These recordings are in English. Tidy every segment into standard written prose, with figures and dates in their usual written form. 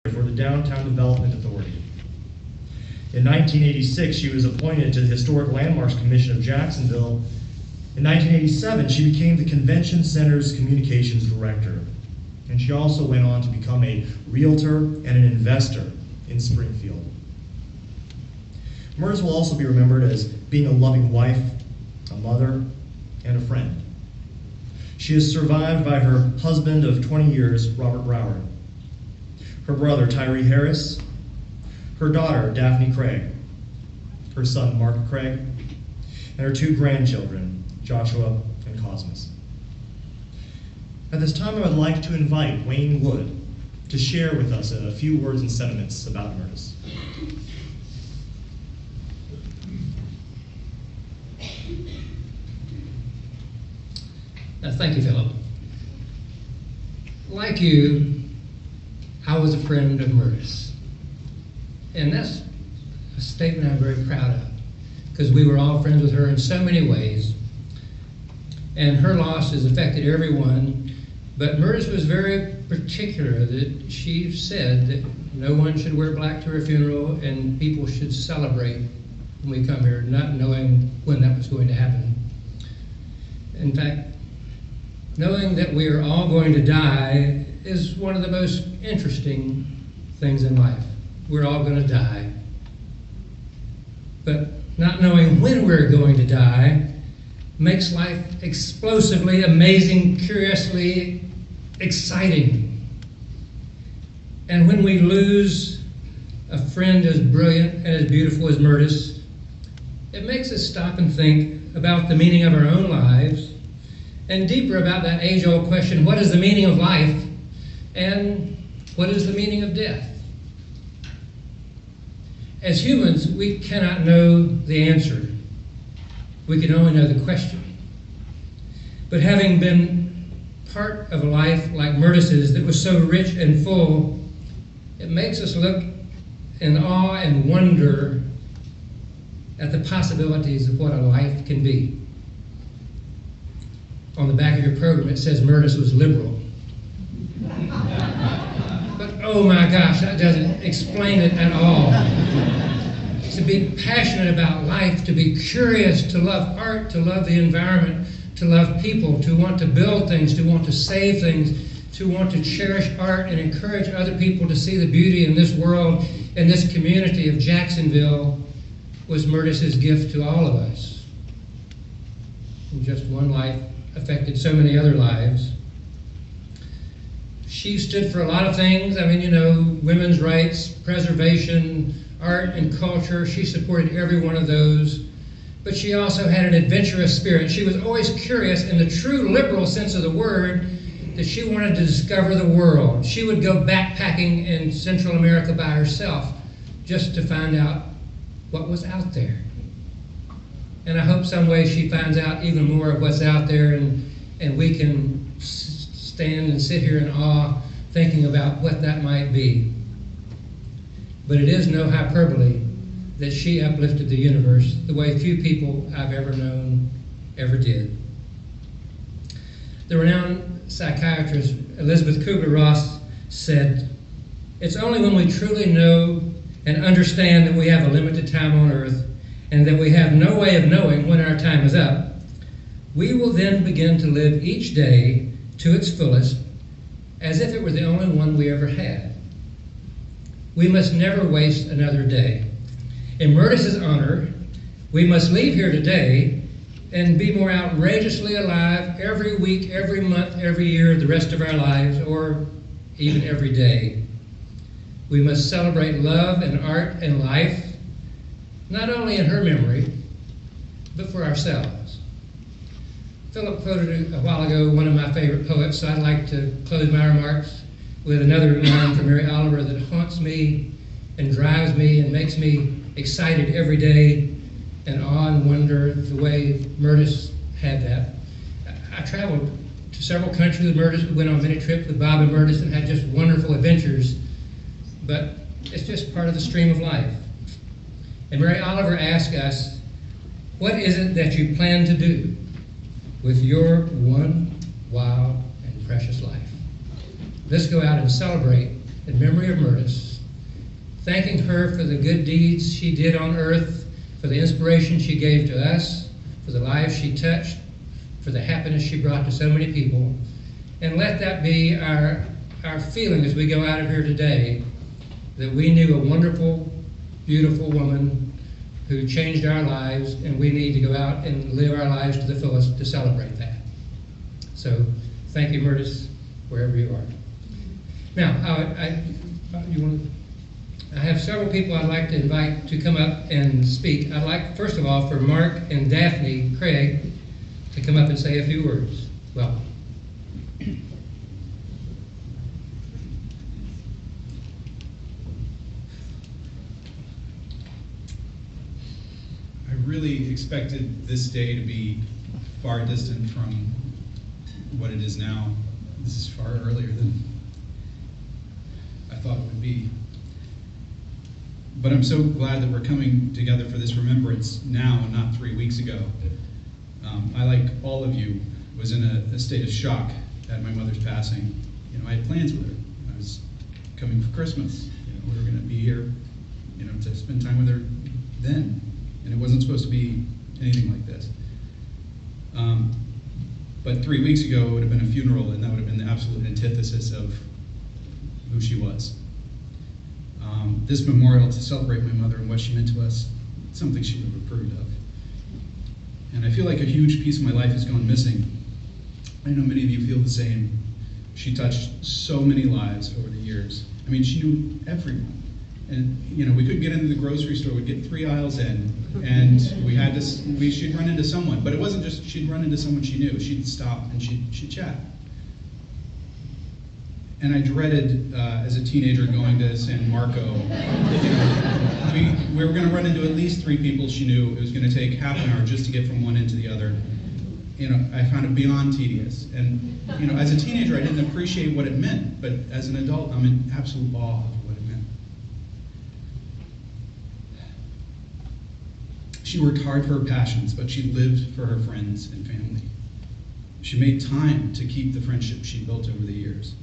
for the Downtown Development Authority. In 1986, she was appointed to the Historic Landmarks Commission of Jacksonville. In 1987, she became the Convention Center's Communications Director. And she also went on to become a realtor and an investor in Springfield. Myrtice will also be remembered as being a loving wife, a mother, and a friend. She is survived by her husband of 20 years, Robert Broward, her brother, Tyree Harris, her daughter, Daphne Craig, her son, Mark Craig, and her two grandchildren, Joshua and Cosmos. At this time, I would like to invite Wayne Wood to share with us a few words and sentiments about Myrtice. Thank you, Philip. Like you, I was a friend of Myrtice. And that's a statement I'm very proud of, because we were all friends with her in so many ways. And her loss has affected everyone, but Myrtice was very particular that she said that no one should wear black to her funeral and people should celebrate when we come here, not knowing when that was going to happen. In fact, knowing that we are all going to die is one of the most interesting things in life. We're all going to die. But not knowing when we're going to die makes life explosively, amazing, curiously exciting. And when we lose a friend as brilliant and as beautiful as Myrtice, it makes us stop and think about the meaning of our own lives, and deeper about that age-old question, what is the meaning of life, and what is the meaning of death? As humans, we cannot know the answer. We can only know the question. But having been part of a life like Myrtice's that was so rich and full, it makes us look in awe and wonder at the possibilities of what a life can be. On the back of your program, it says Myrtice was liberal. But oh my gosh, that doesn't explain it at all. To be passionate about life, to be curious, to love art, to love the environment, to love people, to want to build things, to want to save things, to want to cherish art and encourage other people to see the beauty in this world, in this community of Jacksonville, was Myrtice's gift to all of us. And just one life affected so many other lives. She stood for a lot of things. I mean, you know, women's rights, preservation, art and culture. She supported every one of those. But she also had an adventurous spirit. She was always curious in the true liberal sense of the word, that she wanted to discover the world. She would go backpacking in Central America by herself just to find out what was out there. And I hope some way she finds out even more of what's out there, and we can stand and sit here in awe thinking about what that might be. But it is no hyperbole that she uplifted the universe the way few people I've ever known ever did. The renowned psychiatrist Elizabeth Kubler-Ross said, "It's only when we truly know and understand that we have a limited time on earth and that we have no way of knowing when our time is up, we will then begin to live each day to its fullest as if it were the only one we ever had. We must never waste another day. In Myrtice's honor, we must leave here today and be more outrageously alive every week, every month, every year, the rest of our lives, or even every day. We must celebrate love and art and life, not only in her memory, but for ourselves." Philip quoted a while ago one of my favorite poets, so I'd like to close my remarks with another line from Mary Oliver that haunts me and drives me and makes me excited every day and awe and wonder the way Myrtice had that. I traveled to several countries with Myrtice, went on many trips with Bob and Myrtice, and had just wonderful adventures, but it's just part of the stream of life. And Mary Oliver asked us, what is it that you plan to do with your one wild and precious life? Let's go out and celebrate in memory of Myrtice, thanking her for the good deeds she did on earth, for the inspiration she gave to us, for the lives she touched, for the happiness she brought to so many people. And let that be our feeling as we go out of here today, that we knew a wonderful, beautiful woman who changed our lives, and we need to go out and live our lives to the fullest to celebrate that. So thank you, Myrtice, wherever you are. Now, I have several people I'd like to invite to come up and speak. I'd like, first of all, for Mark and Daphne Craig to come up and say a few words. Welcome. I really expected this day to be far distant from what it is now. This is far earlier than I thought it would be. But I'm so glad that we're coming together for this remembrance now and not 3 weeks ago. I, like all of you, was in a state of shock at my mother's passing. I had plans with her. I was coming for Christmas. We were going to be here, to spend time with her then. And it wasn't supposed to be anything like this. But 3 weeks ago, it would have been a funeral, and that would have been the absolute antithesis of who she was. This memorial to celebrate my mother and what she meant to us, something she would have approved of. And I feel like a huge piece of my life has gone missing. I know many of you feel the same. She touched so many lives over the years. I mean, she knew everyone. And we couldn't get into the grocery store. We'd get 3 aisles in, and she'd run into someone. But it wasn't just she'd run into someone she knew. She'd stop and she'd chat. And I dreaded, as a teenager, going to San Marco. We were going to run into at least 3 people she knew. It was going to take half an hour just to get from one end to the other. I found it beyond tedious. And as a teenager, I didn't appreciate what it meant. But as an adult, I'm in absolute awe of what it meant. She worked hard for her passions, but she lived for her friends and family. She made time to keep the friendship she built over the years.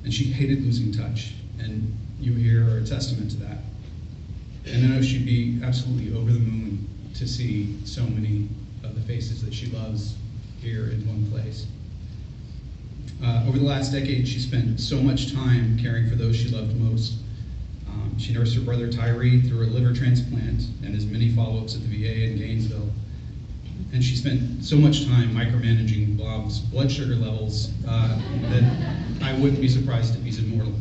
And she hated losing touch, and you here are a testament to that. And I know she'd be absolutely over the moon to see so many of the faces that she loves here in one place. Over the last decade, she spent so much time caring for those she loved most. She nursed her brother Tyree through a liver transplant and his many follow-ups at the VA in Gainesville. And she spent so much time micromanaging Bob's blood sugar levels that I wouldn't be surprised if he's immortal.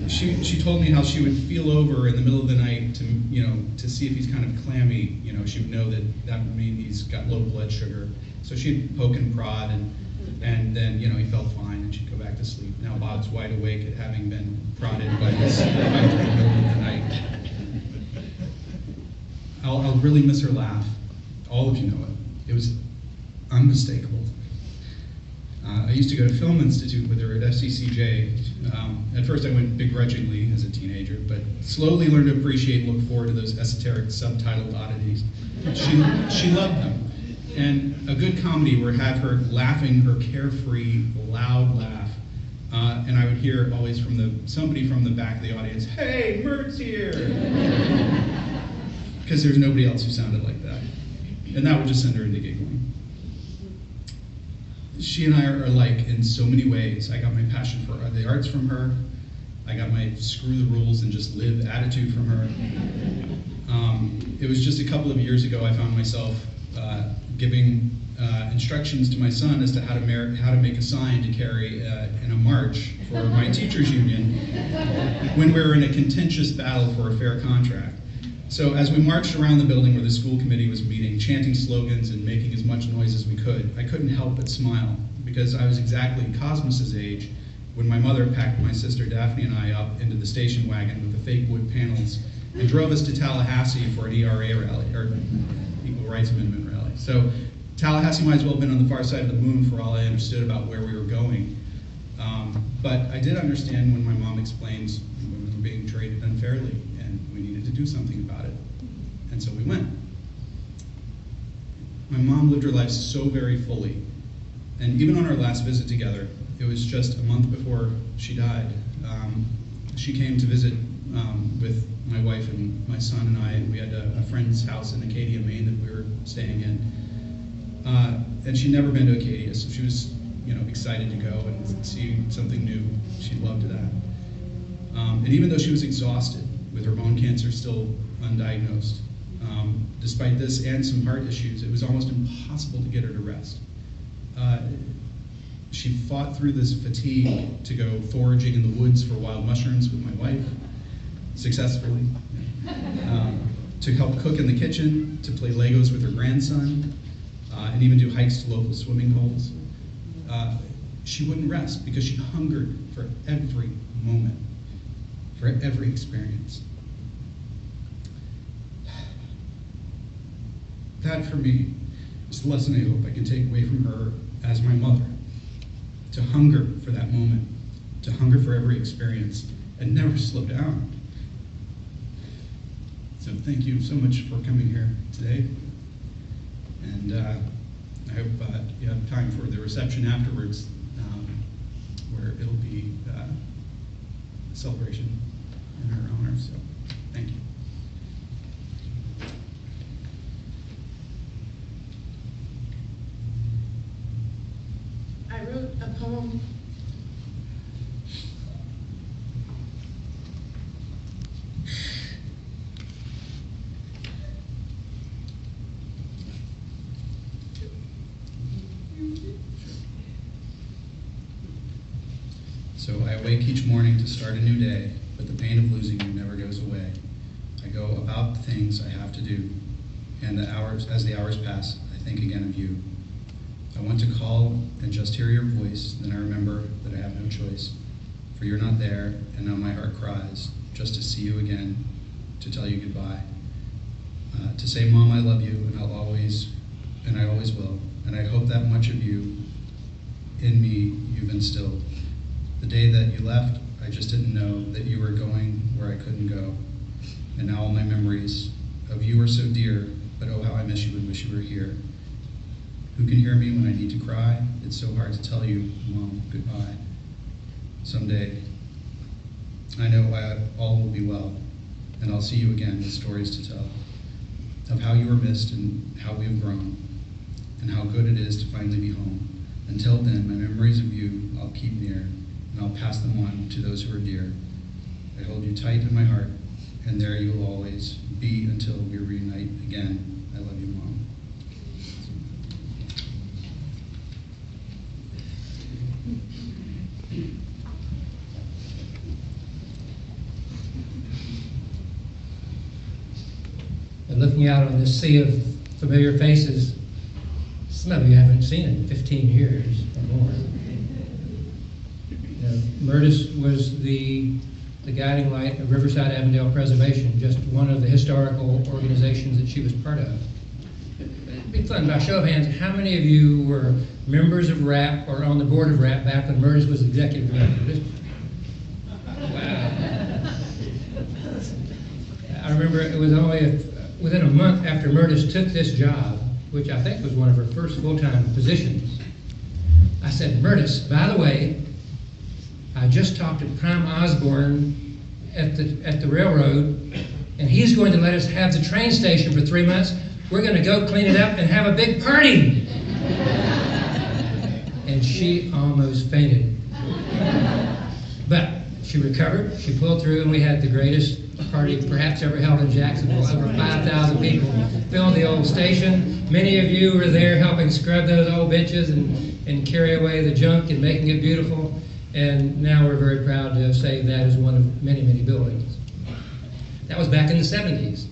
She told me how she would feel over in the middle of the night to see if he's kind of clammy. She would know that would mean he's got low blood sugar. So she'd poke and prod, and then he felt fine, and she'd go back to sleep. Now Bob's wide awake at having been prodded by this wife in the middle of the night. I'll really miss her laugh. All of you know it. It was unmistakable. I used to go to Film Institute with her at FCCJ. At first I went begrudgingly as a teenager, but slowly learned to appreciate and look forward to those esoteric subtitled oddities. She loved them. And a good comedy would have her laughing her carefree, loud laugh. And I would hear always from somebody from the back of the audience, "Hey, Mert's here!" Because there's nobody else who sounded like that. And that would just send her into giggling. She and I are alike in so many ways. I got my passion for the arts from her. I got my screw the rules and just live attitude from her. It was just a couple of years ago I found myself giving instructions to my son as to how to make a sign to carry in a march for my teachers union when we were in a contentious battle for a fair contract. So as we marched around the building where the school committee was meeting, chanting slogans and making as much noise as we could, I couldn't help but smile, because I was exactly Cosmos's age when my mother packed my sister Daphne and I up into the station wagon with the fake wood panels and drove us to Tallahassee for an ERA rally, or Equal Rights Amendment rally. So Tallahassee might as well have been on the far side of the moon for all I understood about where we were going. But I did understand when my mom explained women were being treated unfairly, and we needed to do something about it. And so we went. My mom lived her life so very fully. And even on our last visit together, It was just a month before she died. She came to visit with my wife and my son and I. We had a friend's house in Acadia, Maine that we were staying in. And she'd never been to Acadia, so she was excited to go and see something new. She loved that. And even though she was exhausted with her bone cancer still undiagnosed, despite this and some heart issues, it was almost impossible to get her to rest. She fought through this fatigue to go foraging in the woods for wild mushrooms with my wife, successfully, to help cook in the kitchen, to play Legos with her grandson, and even do hikes to local swimming holes. She wouldn't rest because she hungered for every moment, for every experience. That, for me, is the lesson I hope I can take away from her as my mother. To hunger for that moment, to hunger for every experience, and never slow down. So thank you so much for coming here today. And I hope you have time for the reception afterwards, where it'll be a celebration in her honor. So thank you. I wrote a poem. So I awake each morning to start a new day, but the pain of losing you never goes away. I go about the things I have to do, and as the hours pass, I think again of you. I want to call and just hear your voice, then I remember that I have no choice. For you're not there, and now my heart cries, just to see you again, to tell you goodbye. To say, Mom, I love you, and I always will. And I hope that much of you in me you've instilled. The day that you left, I just didn't know that you were going where I couldn't go. And now all my memories of you are so dear, but oh, how I miss you and wish you were here. Who can hear me when I need to cry? It's so hard to tell you, Mom, goodbye. Someday, I know all will be well, and I'll see you again with stories to tell of how you were missed and how we have grown, and how good it is to finally be home. Until then, my memories of you I'll keep near, and I'll pass them on to those who are dear. I hold you tight in my heart, and there you will always be until we reunite again. I love you, Mom. And looking out on this sea of familiar faces, some of you haven't seen in 15 years or more. Myrtice was the guiding light of Riverside Avondale Preservation, just one of the historical organizations that she was part of. It'd be fun, by show of hands, how many of you were members of RAP or on the board of RAP back when Myrtice was executive director? Wow. I remember it was only within a month after Myrtice took this job, which I think was one of her first full-time positions, I said, Myrtice, by the way, I just talked to Prime Osborne at the railroad, and he's going to let us have the train station for 3 months. We're going to go clean it up and have a big party. And she almost fainted. But she recovered, she pulled through, and we had the greatest party perhaps ever held in Jacksonville. Over 5,000 people filled the old station. Many of you were there helping scrub those old benches and carry away the junk and making it beautiful. And now we're very proud to say that is one of many, many buildings. That was back in the 70s.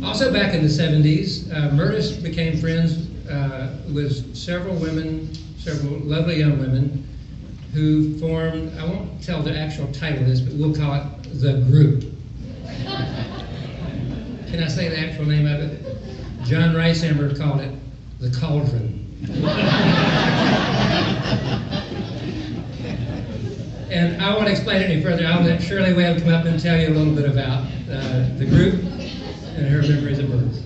Also back in the 70s, Myrtice became friends with several lovely young women who formed, I won't tell the actual title of this, but we'll call it The Group. Can I say the actual name of it? John Rice-Emmer called it The Cauldron. And I won't explain it any further. I'll let Shirley Webb come up and tell you a little bit about the group and her memories of Myrtice.